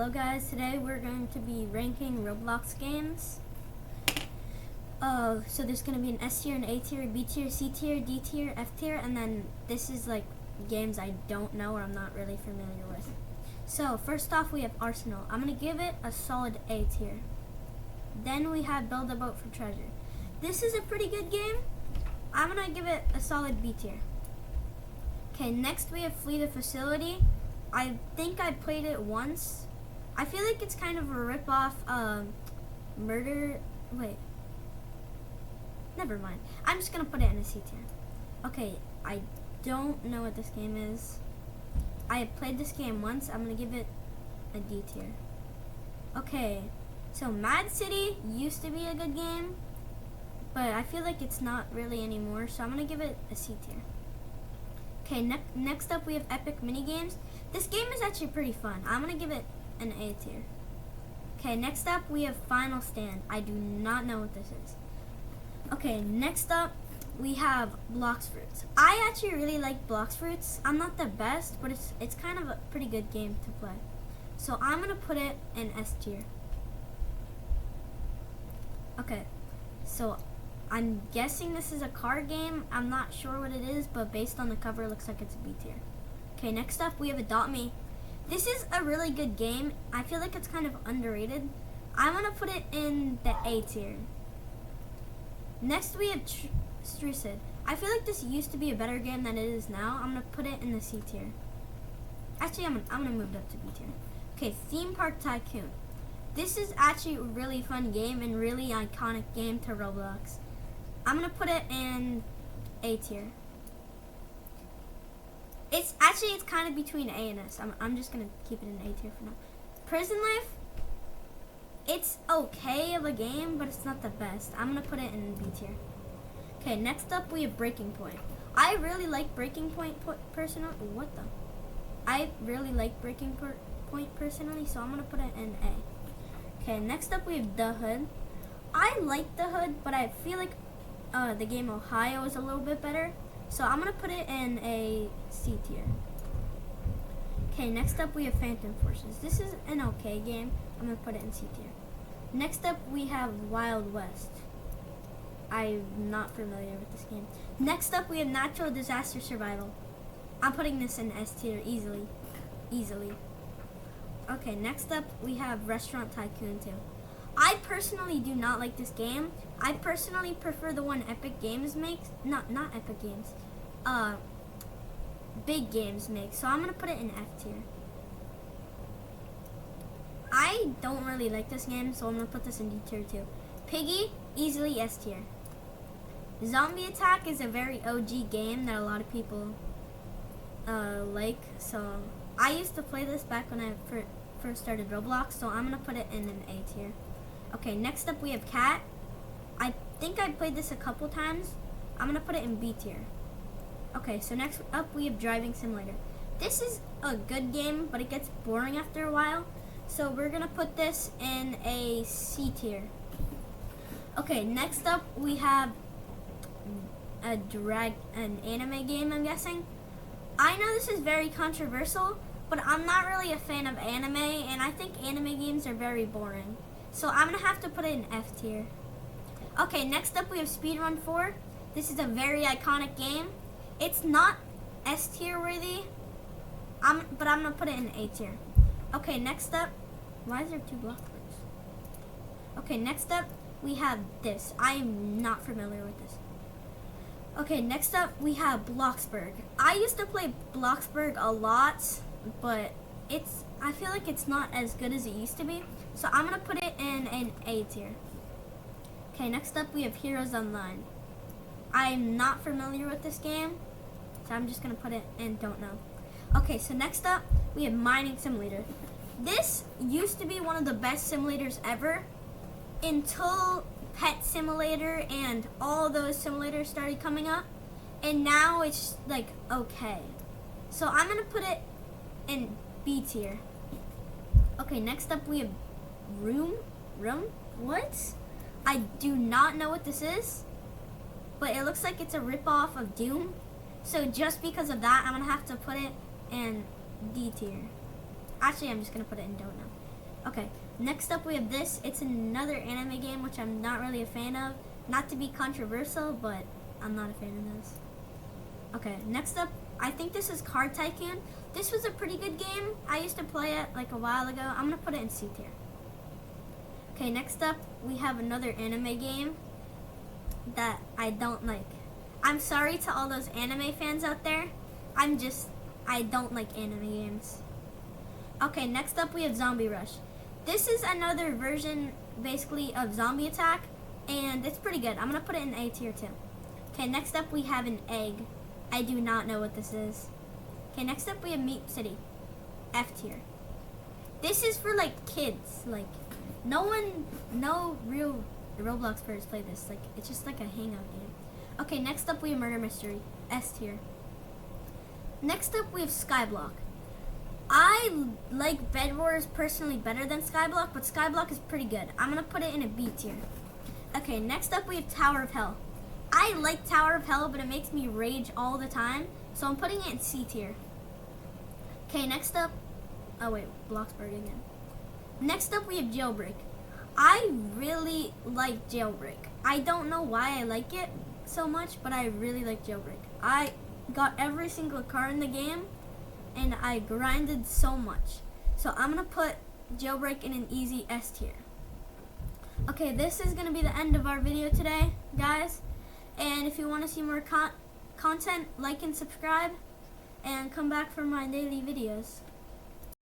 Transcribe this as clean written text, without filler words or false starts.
Hello guys, today we're going to be ranking Roblox games. So there's going to be an S tier, an A tier, B tier, C tier, D tier, F tier, and then this is like games I don't know or I'm not really familiar with. So first off we have Arsenal. I'm going to give it a solid A tier. Then we have Build a Boat for Treasure. This is a pretty good game. I'm going to give it a solid B tier. Okay, next we have Flee the Facility. I think I played it once. I feel like it's kind of a rip-off murder. Wait. Never mind. I'm just going to put it in a C tier. Okay, I don't know what this game is. I have played this game once. I'm going to give it a D tier. Okay, so Mad City used to be a good game, but I feel like it's not really anymore, so I'm going to give it a C tier. Okay, next up we have Epic Minigames. This game is actually pretty fun. I'm going to give it an A tier. Okay, next up we have Final Stand. I do not know what this is. Okay, next up we have Blox Fruits. I actually really like Blox Fruits. I'm not the best, but it's kind of a pretty good game to play. So I'm going to put it in S tier. Okay, so I'm guessing this is a card game. I'm not sure what it is, but based on the cover, it looks like it's a B tier. Okay, next up we have Adopt Me. This is a really good game. I feel like it's kind of underrated. I'm gonna put it in the A tier. Next we have Strucid. I feel like this used to be a better game than it is now. I'm gonna put it in the C tier. Actually, I'm gonna move it up to B tier. Okay, Theme Park Tycoon. This is actually a really fun game and really iconic game to Roblox. I'm gonna put it in A tier. It's kind of between A and S. I'm just gonna keep it in A tier for now. Prison Life. It's okay of a game, but it's not the best. I'm gonna put it in B tier. Okay, next up we have Breaking Point. I really like Breaking Point personally. What the? I really like Breaking Point personally, so I'm gonna put it in A. Okay, next up we have The Hood. I like The Hood, but I feel like the game Ohio is a little bit better, so I'm gonna put it in a C tier. Okay, next up we have Phantom Forces. This is an okay game. I'm gonna put it in C tier. Next up we have Wild West. I'm not familiar with this game. Next up we have Natural Disaster Survival. I'm putting this in S tier easily. Okay, next up we have Restaurant Tycoon 2. I personally do not like this game. I personally prefer the one Epic Games makes. Not Epic Games. Big Games makes. So I'm going to put it in F tier. I don't really like this game, so I'm going to put this in D tier too. Piggy, easily S tier. Zombie Attack is a very OG game that a lot of people like. So I used to play this back when I first started Roblox, so I'm going to put it in an A tier. Okay, next up we have Cat. I think I played this a couple times. I'm going to put it in B tier. Okay, so next up we have Driving Simulator. This is a good game, but it gets boring after a while. So we're going to put this in a C tier. Okay, next up we have an anime game, I'm guessing. I know this is very controversial, but I'm not really a fan of anime, and I think anime games are very boring. So I'm going to have to put it in F tier. Okay, next up we have Speedrun 4. This is a very iconic game. It's not S tier worthy, but I'm going to put it in A tier. Okay, next up, why is there two block birds? Okay, next up we have this. I am not familiar with this. Okay, next up we have Bloxburg. I used to play Bloxburg a lot, but I feel like it's not as good as it used to be. So I'm going to put it in an A tier. Okay, next up we have Heroes Online. I'm not familiar with this game, so I'm just going to put it in Don't Know. Okay, so next up we have Mining Simulator. This used to be one of the best simulators ever until Pet Simulator and all those simulators started coming up, and now it's like okay. So I'm going to put it in B tier. Okay, next up we have Room? What? I do not know what this is, but it looks like it's a ripoff of Doom. So just because of that, I'm going to have to put it in D tier. Actually, I'm just going to put it in Don't Know. Okay, next up we have this. It's another anime game, which I'm not really a fan of. Not to be controversial, but I'm not a fan of this. Okay, next up, I think this is Card Tycoon. This was a pretty good game. I used to play it like a while ago. I'm gonna put it in C tier. Okay, next up, we have another anime game that I don't like. I'm sorry to all those anime fans out there. I don't like anime games. Okay, next up we have Zombie Rush. This is another version, basically, of Zombie Attack, and it's pretty good. I'm gonna put it in A tier too. Okay, next up we have an egg. I do not know what this is. Okay, next up we have Meat City. F tier. This is for like kids. Like, no real Roblox players play this. Like, it's just like a hangout game. Okay, next up we have Murder Mystery. S tier. Next up we have Skyblock. I like Bed Wars personally better than Skyblock, but Skyblock is pretty good. I'm gonna put it in a B tier. Okay, next up we have Tower of Hell. I like Tower of Hell, but it makes me rage all the time, so I'm putting it in C tier. Okay, next up, oh wait, Bloxburg again. Next up we have Jailbreak. I really like Jailbreak. I don't know why I like it so much, but I really like Jailbreak. I got every single car in the game, and I grinded so much. So I'm gonna put Jailbreak in an easy S tier. Okay, this is gonna be the end of our video today, guys. And if you want to see more content, like and subscribe, and come back for my daily videos.